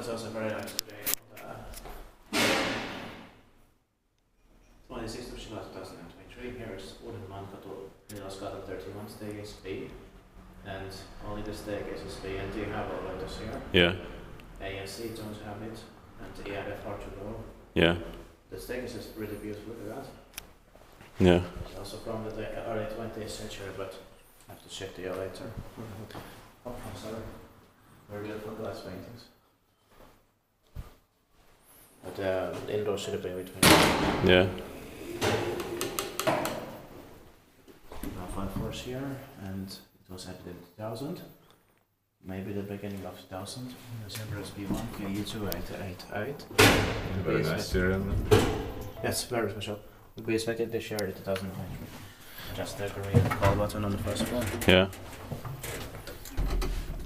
it's also very nice today. 26th of July 2023. Here is Uudenmaankatu, Helsinki 31 staircase B. And only the staircase is B and D have all letters here. Yeah. A and C don't have it. And E and F are to go. Yeah. The staircase is really beautiful, look at that. Yeah. It's also from the early 20th century, but I have to check the year later. Oh, I'm sorry. Very beautiful glass paintings. But the indoor should have been between. Yeah. Now 5 floors here, and it was added in 2000. Maybe the beginning of 2000. The Zebras B1 KU2888. Very nice serial. Yes, very special. We expected this year in 2023. Just the green call button on the first floor. Yeah.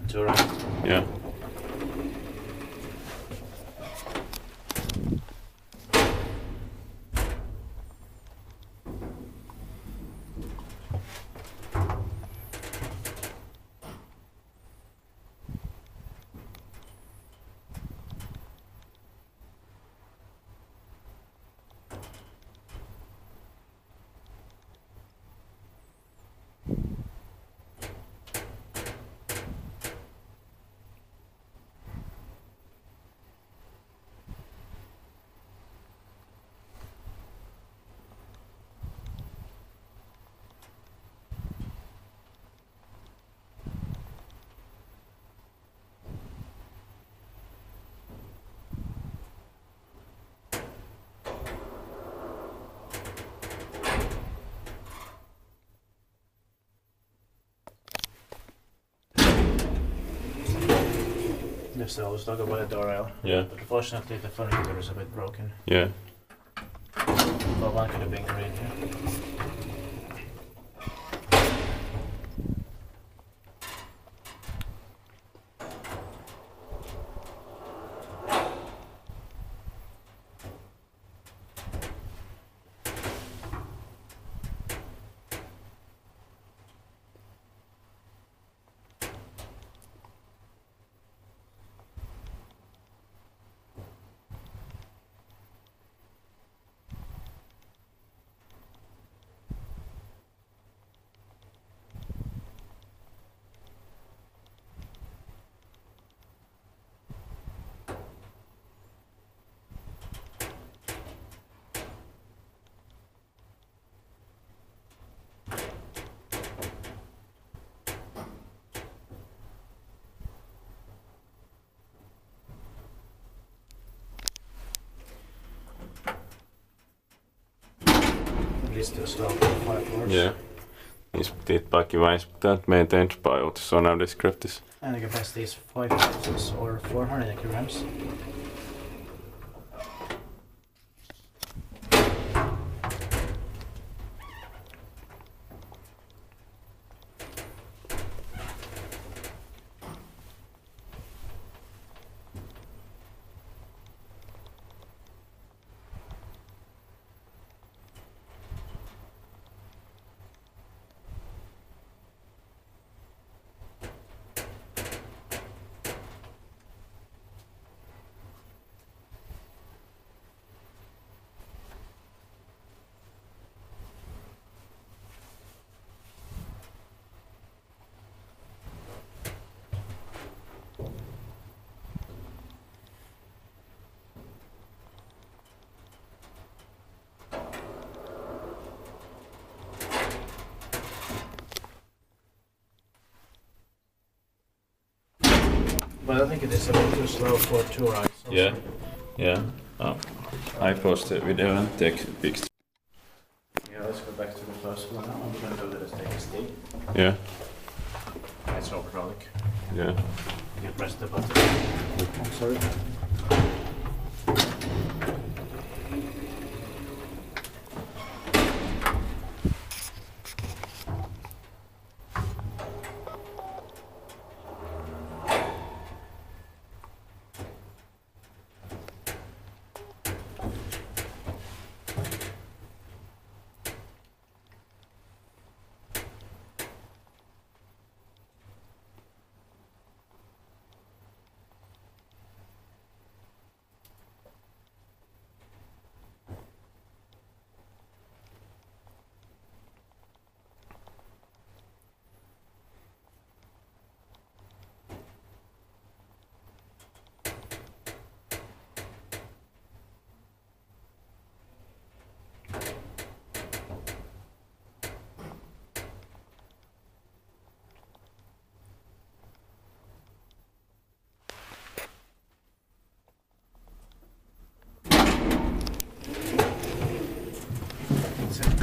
To right. Yeah. Yes, I always talk about the door rail. Yeah. But unfortunately the furniture is a bit broken. Yeah. Well, one could have been green here. List as well for 5 floors. Yeah. Inspected maintained by Otis on our descriptive this. And the capacity is 5 ounces or 400 kilograms. But I think it is a bit too slow for 2 rides. Also. Yeah. Yeah. Oh. I post the video and take pics. Yeah, let's go back to the first one now. We're gonna go to the staircase D. Yeah. It's hydraulic. Yeah. You can press the button. I'm sorry.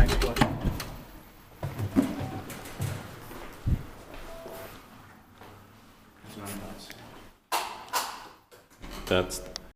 Thanks for watching. It's very nice. That's